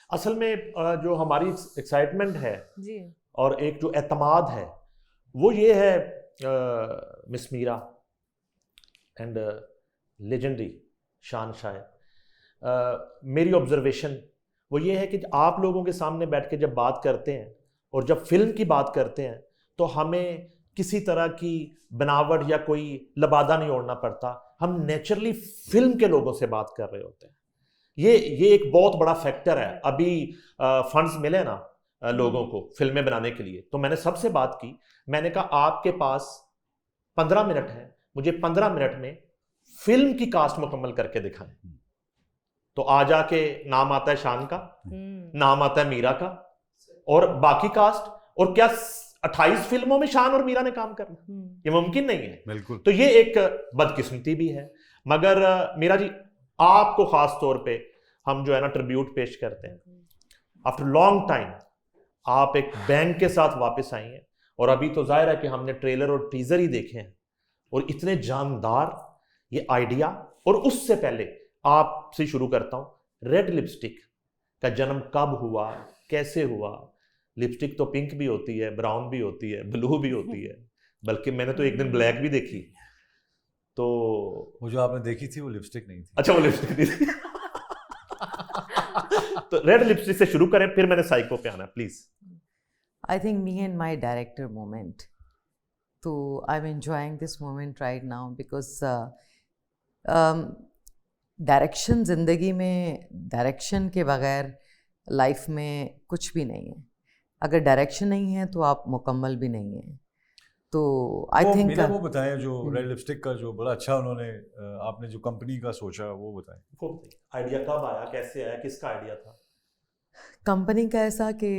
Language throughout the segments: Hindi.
असल में जो हमारी एक्साइटमेंट है जी। और एक जो एतमाद है वो ये है, मिस मीरा एंड लेजेंडरी शान शायर, मेरी ऑब्जर्वेशन वो ये है कि आप लोगों के सामने बैठ के जब बात करते हैं और जब फिल्म की बात करते हैं तो हमें किसी तरह की बनावट या कोई लबादा नहीं ओढ़ना पड़ता, हम नेचुरली फिल्म के लोगों से बात कर रहे होते हैं। ये एक बहुत बड़ा फैक्टर है। अभी फंड्स मिले ना लोगों को फिल्में बनाने के लिए, तो मैंने सबसे बात की, मैंने कहा आपके पास 15 मिनट है, मुझे 15 मिनट में फिल्म की कास्ट मुकम्मल करके दिखाएं। तो आ जाके नाम आता है शान का, नाम आता है मीरा का और बाकी कास्ट, और क्या 28 फिल्मों में शान और मीरा ने काम करना, ये मुमकिन नहीं है। बिल्कुल। तो ये एक बदकिस्मती भी है। मगर मीरा जी, आपको खास तौर पे हम जो है ना ट्रिब्यूट पेश करते हैं। आफ्टर लॉन्ग टाइम आप एक बैंग के साथ वापस आई हैं, और अभी तो जाहिर है कि हमने ट्रेलर और टीजर ही देखे हैं और इतने जानदार ये आइडिया। और उससे पहले आपसे शुरू करता हूं, रेड लिपस्टिक का जन्म कब हुआ, कैसे हुआ? लिपस्टिक तो पिंक भी होती है, ब्राउन भी होती है, ब्लू भी होती है, बल्कि मैंने तो एक दिन ब्लैक भी देखी। तो वो जो आपने देखी थी वो लिपस्टिक नहीं थी। अच्छा, वो लिपस्टिक नहीं थी। तो रेड लिपस्टिक से शुरू करें, फिर मैंने साइको पे आना, please. I think me and my director moment. So I'm enjoying this moment right now because direction ज़िंदगी में, डायरेक्शन के बगैर लाइफ में कुछ भी नहीं है। अगर डायरेक्शन नहीं है तो आप मुकम्मल भी नहीं हैं। तो आई थिंक वो बताएं जो रेड लिपस्टिक का जो बड़ा अच्छा उन्होंने आपने जो कंपनी का सोचा वो बताएं। आइडिया कब आया, कैसे आया, किसका आइडिया था? कंपनी का ऐसा कि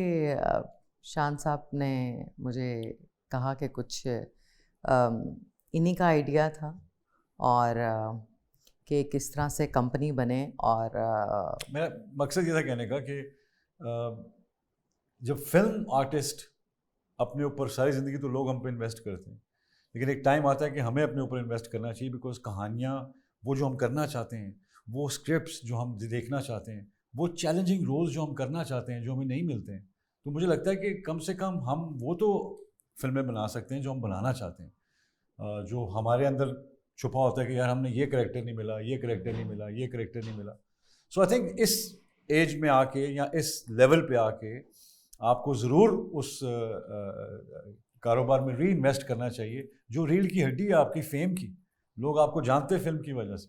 शान साहब ने मुझे कहा कि कुछ इन्हीं का आइडिया था और कि किस तरह से कंपनी बने। और मेरा मकसद ये था कहने का कि जब फिल्म आर्टिस्ट अपने ऊपर सारी ज़िंदगी तो लोग हम पे इन्वेस्ट करते हैं, लेकिन एक टाइम आता है कि हमें अपने ऊपर इन्वेस्ट करना चाहिए, बिकॉज कहानियाँ वो जो हम करना चाहते हैं, वो स्क्रिप्ट्स जो हम देखना चाहते हैं, वो चैलेंजिंग रोल्स जो हम करना चाहते हैं जो हमें नहीं मिलते हैं, तो मुझे लगता है कि कम से कम हम वो तो फिल्में बना सकते हैं जो हम बनाना चाहते हैं, जो हमारे अंदर छुपा होता है कि यार हमने ये करैक्टर नहीं मिला, ये करैक्टर नहीं मिला, ये करैक्टर नहीं मिला। सो आई थिंक इस एज में आके या इस लेवल पे आके आपको ज़रूर उस कारोबार में री इन्वेस्ट करना चाहिए जो रील की हड्डी है आपकी फेम की, लोग आपको जानते हैं फिल्म की वजह से।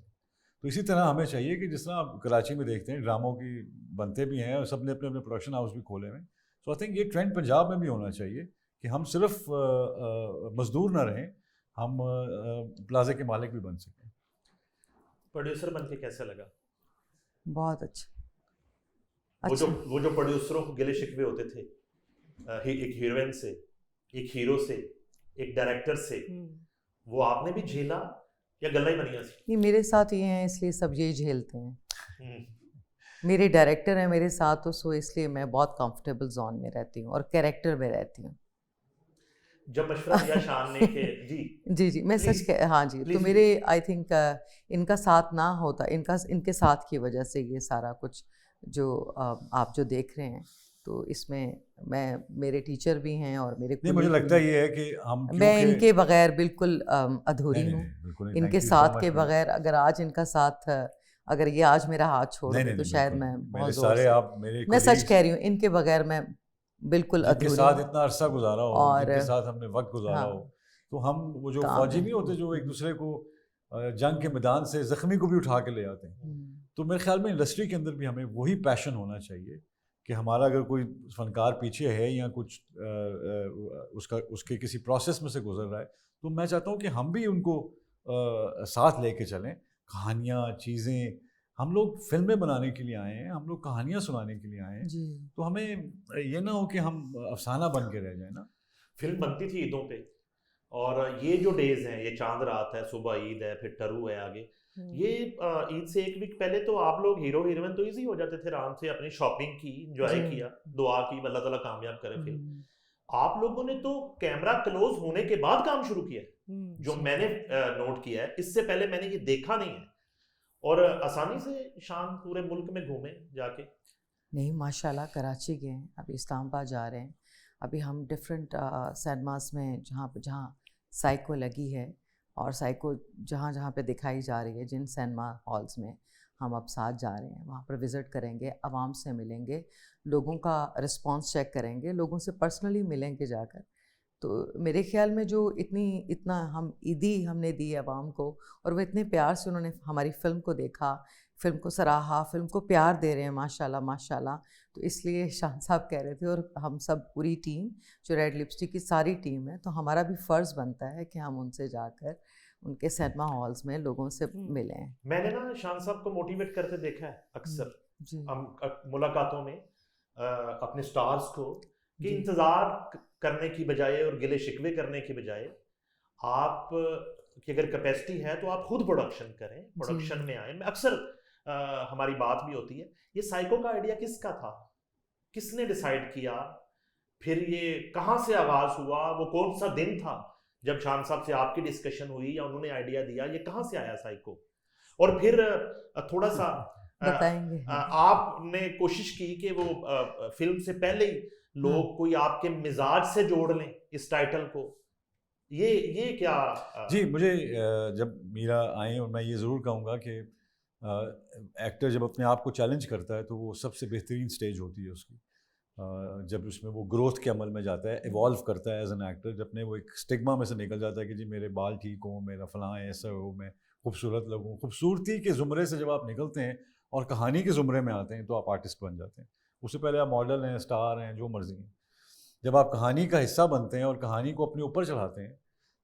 तो इसी तरह हमें चाहिए कि जिस तरह आप कराची में देखते हैं ड्रामों की बनते भी हैं और सब ने अपने अपने प्रोडक्शन हाउस भी खोले हैं। सो आई थिंक ये ट्रेंड पंजाब में भी होना चाहिए कि हम सिर्फ मजदूर ना रहें, हम प्लाजे के मालिक भी बन सकें। प्रोड्यूसर बन के कैसे लगा? बहुत अच्छा। वो जो प्रोड्यूसरों को गिले शिकवे होते थे, एक हीरोइन से, एक हीरो से, एक डायरेक्टर से, वो आपने भी झेला या गल्ला ही बनिया सी? नहीं, मेरे साथ ये हैं इसलिए सब ये झेलते हैं। मेरे डायरेक्टर हैं मेरे साथ, तो सो इसलिए मैं बहुत कंफर्टेबल जोन में रहती हूँ और कैरेक्टर में रहती हूँ। जब मशवरा दिया शान ने कि जी मैं सच कह, हाँ जी, तो मेरे आई थिंक इनका साथ ना होता, इनके साथ की वजह से ये सारा कुछ जो आप जो देख रहे हैं, तो इसमें मेरे टीचर भी हैं और मेरे नहीं, मुझे लगता है ये है कि मैं इनके बगैर बिल्कुल अधूरी हूँ। इनके साथ के बगैर, अगर आज इनका साथ, अगर ये आज मेरा हाथ छोड़ दे तो शायद मैं बहुत जोर से, मैं सच कह रही हूँ, इनके बगैर मैं बिल्कुल अधूरी हूँ। साथ इतना अरसा गुजारा हो और जिनके साथ हमने वक्त गुजारा हो, तो हम वो जो फौजी नहीं होते जो एक दूसरे को जंग के मैदान से जख्मी को भी उठा के ले आते हैं, तो मेरे ख्याल में इंडस्ट्री के अंदर भी हमें वही पैशन होना चाहिए कि हमारा अगर कोई फनकार पीछे है या कुछ उसके किसी प्रोसेस में से गुजर रहा है, तो मैं चाहता हूँ कि हम भी उनको साथ लेके चलें। कहानियाँ, चीज़ें, हम लोग फिल्में बनाने के लिए आए हैं, हम लोग कहानियाँ सुनाने के लिए आए हैं, तो हमें ये ना हो कि हम अफसाना बन के रह जाए ना। फिल्म बनती थी ईदों पे, और ये जो डेज हैं, ये चांद रात है, सुबह ईद है, फिर टरू है आगे, ये ईद से एक वीक पहले तो आप लोग हीरो हीरोइन तो इजी हो जाते थे, आराम से अपनी शॉपिंग की, एंजॉय किया, दुआ की अल्लाह ताला कामयाब करे फिल्म। आप लोगों ने तो कैमरा क्लोज होने के बाद काम शुरू किया, जो मैंने नोट किया है, इससे पहले मैंने ये देखा नहीं है। और आसानी से शान पूरे मुल्क में घूमे जाके, नहीं, माशाल्लाह कराची गए हैं, अभी इस्लामाबाद जा रहे हैं। अभी हम डिफरेंट सिनेमास में जहाँ साइको लगी है और साइको जहाँ जहाँ पे दिखाई जा रही है, जिन सिनेमा हॉल्स में हम अब साथ जा रहे हैं, वहाँ पर विज़िट करेंगे, आवाम से मिलेंगे, लोगों का रिस्पांस चेक करेंगे, लोगों से पर्सनली मिलेंगे जाकर। तो मेरे ख्याल में जो इतना हम ईदी हमने दी आवाम को, और वो इतने प्यार से उन्होंने हमारी फ़िल्म को देखा, फ़िल्म को सराहा, फ़िल्म को प्यार दे रहे हैं माशाल्लाह माशाल्लाह। तो इसलिए शान साहब कह रहे थे, और हम सब पूरी टीम जो रेड लिपस्टिक की सारी टीम है, तो हमारा भी फ़र्ज़ बनता है कि हम उनसे जाकर उनके सिनेमा हॉल्स में लोगों से मिलें। मैंने ना शान साहब को मोटिवेट करते देखा है अक्सर जी मुलाकातों में अपने स्टार्स को, कि जी। इंतज़ार करने की बजाय और गिले शिकवे करने की बजाय आप की अगर कैपेसिटी है तो आप खुद प्रोडक्शन करें, प्रोडक्शन में आए। मैं अक्सर हमारी बात भी होती है, ये साइको का आइडिया किसका था, किसने डिसाइड किया, फिर ये कहाँ से आगाज हुआ, वो कौन सा दिन था जब शान साहब से आपकी डिस्कशन हुई या उन्होंने आइडिया दिया, ये कहाँ से आया साइको? और फिर थोड़ा सा बताएंगे। आपने कोशिश की कि वो फिल्म से पहले ही लोग कोई आपके मिजाज से जोड़ लें इस टाइटल को, ये क्या जी, मुझे जब मीरा आई, और मैं ये ज़रूर कहूँगा कि एक्टर जब अपने आप को चैलेंज करता है तो वो सबसे बेहतरीन स्टेज होती है उसकी। जब उसमें वो ग्रोथ के अमल में जाता है, इवॉल्व करता है एज एन एक्टर, जब अपने वो एक स्टिग्मा में से निकल जाता है कि जी मेरे बाल ठीक हो, मेरा फलां ऐसा हो, मैं खूबसूरत लगूँ। खूबसूरती के ज़ुमरे से जब आप निकलते हैं और कहानी के ज़ुमरे में आते हैं तो आप आर्टिस्ट बन जाते हैं। उससे पहले आप मॉडल हैं, स्टार हैं, जो मर्जी हैं। जब आप कहानी का हिस्सा बनते हैं और कहानी को अपने ऊपर चढ़ाते हैं,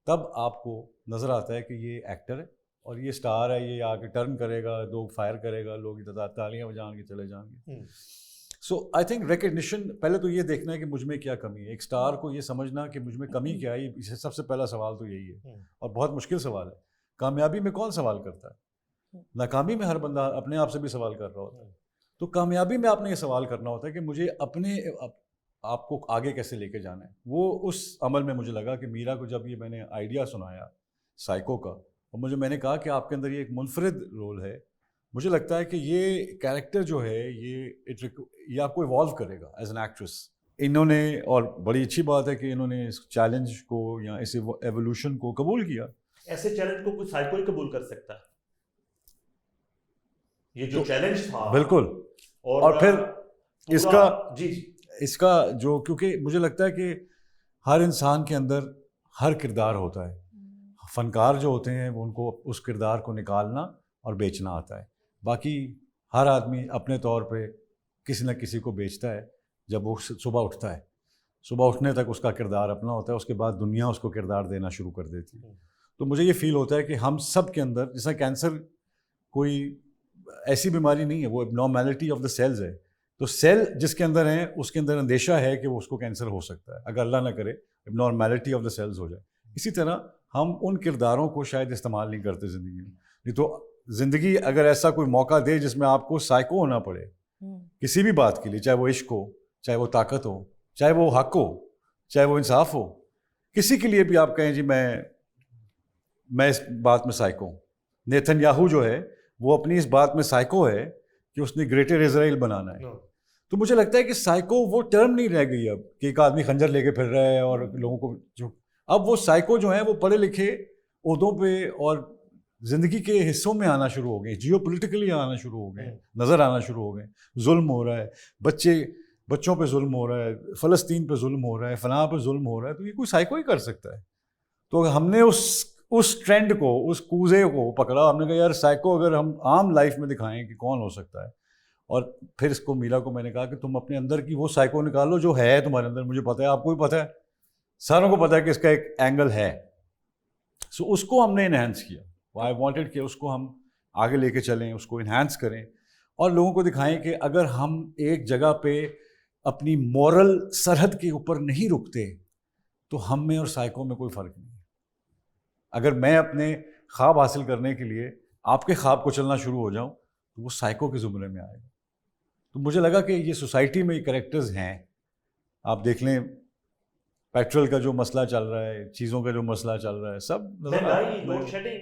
तब आपको नज़र आता है कि ये एक्टर है और ये स्टार है, ये आके टर्न करेगा, लोग फायर करेगा, लोग तालियां बजाएंगे, चले जाएंगे। सो आई थिंक रिकग्निशन, पहले तो ये देखना है कि मुझ में क्या कमी है। एक स्टार को ये समझना कि मुझ में कमी क्या है, इसे सबसे पहला सवाल तो यही है, और बहुत मुश्किल सवाल है। कामयाबी में कौन सवाल करता है? नाकामी में हर बंदा अपने आप से भी सवाल कर रहा होता है। तो कामयाबी में आपने ये सवाल करना होता है कि मुझे अपने आपको आगे कैसे लेके जाना है। वो उस अमल में मुझे लगा कि मीरा को जब ये मैंने आइडिया सुनाया साइको का, और मैंने कहा कि आपके अंदर ये एक मुनफरिद रोल है, मुझे लगता है कि ये कैरेक्टर जो है ये आपको इवॉल्व करेगा एज एन एक्ट्रेस। इन्होंने, और बड़ी अच्छी बात है कि इन्होंने इस चैलेंज को या इस एवोल्यूशन को कबूल किया। ऐसे चैलेंज को कोई साइको ही कबूल कर सकता है, ये जो चैलेंज था। बिल्कुल। और फिर इसका जो, क्योंकि मुझे लगता है कि हर इंसान के अंदर हर किरदार होता है। फनकार जो होते हैं वो उनको उस किरदार को निकालना और बेचना आता है। बाकी हर आदमी अपने तौर पे किसी न किसी को बेचता है। जब वो सुबह उठता है, सुबह उठने तक उसका किरदार अपना होता है, उसके बाद दुनिया उसको किरदार देना शुरू कर देती है। तो मुझे ये फील होता है कि हम सब के अंदर, जैसा कैंसर कोई ऐसी बीमारी नहीं है, वो एबनॉर्मैलिटी ऑफ द सेल्स है। तो सेल जिसके अंदर है उसके अंदर अंदेशा है कि वो उसको कैंसर हो सकता है, अगर अल्लाह ना करे एबनॉर्मैलिटी ऑफ द सेल्स हो जाए। इसी तरह हम उन किरदारों को शायद इस्तेमाल नहीं करते ज़िंदगी में। नहीं तो ज़िंदगी अगर ऐसा कोई मौका दे जिसमें आपको साइको होना पड़े किसी भी बात के लिए, चाहे वो इश्क हो, चाहे वो ताकत हो, चाहे वो हक हो, चाहे वो इंसाफ हो, किसी के लिए भी आप कहें जी मैं इस बात में साइको हूँ। नेतन्याहू जो है वो अपनी इस बात में साइको है कि उसने ग्रेटर इजराइल बनाना है। तो मुझे लगता है कि साइको वो टर्म नहीं रह गई अब कि एक आदमी खंजर लेके फिर रहा है और लोगों को जो, अब वो साइको जो है वो पढ़े लिखे ओहदों पे और ज़िंदगी के हिस्सों में आना शुरू हो गए, जियो पोलिटिकली आना शुरू हो गए, नज़र आना शुरू हो गए। जुल्म हो रहा है, बच्चों पे जुल्म हो रहा है, फ़लस्तीन पे जुल्म हो रहा है, फलां पे जुल्म हो रहा है, तो ये कोई साइको ही कर सकता है। तो हमने उस ट्रेंड को, उस कूजे को पकड़ा। हमने कहा यार साइको अगर हम आम लाइफ में दिखाएं कि कौन हो सकता है। और फिर इसको मीरा को मैंने कहा कि तुम अपने अंदर की वो साइको निकालो जो है तुम्हारे अंदर। मुझे पता है, आपको भी पता है, सारों को पता है कि इसका एक एंगल है। सो उसको हमने इन्हांस किया। आई वांटेड कि उसको हम आगे लेके चलें, उसको इन्हांस करें और लोगों को दिखाएं कि अगर हम एक जगह पे अपनी मॉरल सरहद के ऊपर नहीं रुकते तो हम में और साइको में कोई फ़र्क नहीं है। अगर मैं अपने ख्वाब हासिल करने के लिए आपके ख्वाब को चलना शुरू हो जाऊं तो वो साइको के ज़ुमरे में आएगा। तो मुझे लगा कि ये सोसाइटी में कैरेक्टर्स हैं। आप देख लें, पेट्रोल का जो मसला चल रहा है, चीज़ों का जो मसला चल रहा है, सब महंगाई, लोड शेडिंग,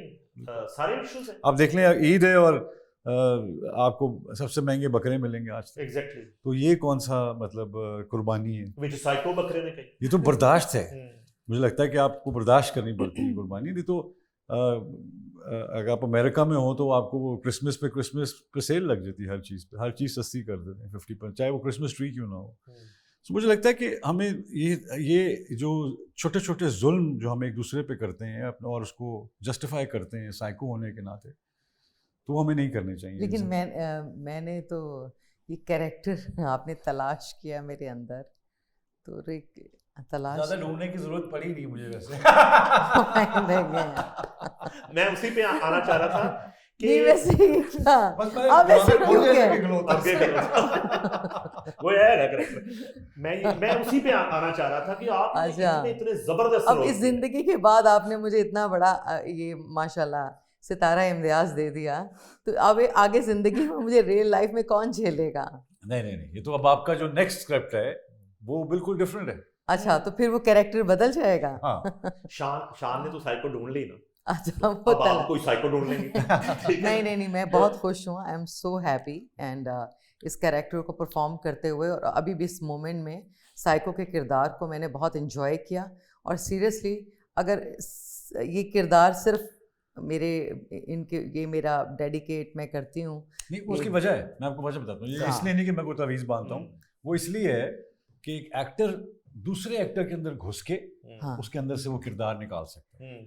सारे इश्यूज हैं। आप देख लें ईद है और आपको सबसे महंगे बकरे मिलेंगे आज तक। एग्जैक्टली, तो ये कौन सा मतलब कुर्बानी है? विच साइको बकरे ने कही। ये तो बर्दाश्त है। मुझे लगता है कि आपको बर्दाश्त करनी पड़ती है कुर्बानी। नहीं तो अगर आप अमेरिका में हो तो आपको वो क्रिसमस पे सेल लग जाती है, हर चीज़ सस्ती कर देते हैं 50%, चाहे वो क्रिसमस ट्री क्यों ना हो। तो मुझे लगता है कि हमें ये जो छोटे छोटे जुल्म जो हम एक दूसरे पे करते हैं अपने, और उसको जस्टिफाई करते हैं साइको होने के नाते, तो हमें नहीं करने चाहिए। लेकिन मैंने तो ये कैरेक्टर आपने तलाश किया मेरे अंदर, तो तलाश ज़्यादा ढूंढने की जरूरत पड़ी नहीं मुझे वैसे। मैं उसी पे आना चाह रहा था कि नहीं वैसे अब ऐसे क्यों वो है करेक्ट। मैं उसी पे आना चाह रहा था कि आप अच्छा, इतने जबरदस्त अब इस जिंदगी के बाद आपने मुझे इतना बड़ा ये माशाल्लाह सितारा इम्तियाज दे दिया, तो अब आगे जिंदगी में मुझे रियल लाइफ में कौन झेलेगा? नहीं, ये तो अब आपका जो नेक्स्ट स्क्रिप्ट है वो बिल्कुल डिफरेंट है। अच्छा, तो फिर वो कैरेक्टर बदल जाएगा। हाँ। शान ने तो साइको ढूंढ ली ना, अच्छा, अब आप कोई साइको ढूंढ लेंगे। नहीं, मैं बहुत खुश हूँ। I am so happy and इस कैरेक्टर को परफॉर्म करते हुए, और अभी भी इस मोमेंट में साइको के किरदार को मैंने बहुत इन्जॉय किया। और सीरियसली अगर ये किरदार सिर्फ ये मेरा डेडिकेट मैं करती हूँ। नहीं, उसकी वजह है, मैं आपको वजह बताता हूँ। ये इसलिए नहीं कि मैं कोई तवीज़ बांधता हूँ, वो इसलिए है कि एक एक्टर दूसरे एक्टर के अंदर घुस के उसके अंदर से वो किरदार निकाल सकते हैं।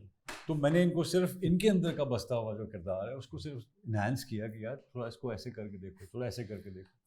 तो मैंने इनको सिर्फ इनके अंदर का बसता हुआ जो किरदार है उसको सिर्फ इन्हांस किया कि यार थोड़ा इसको ऐसे करके देखो, थोड़ा ऐसे करके देखो।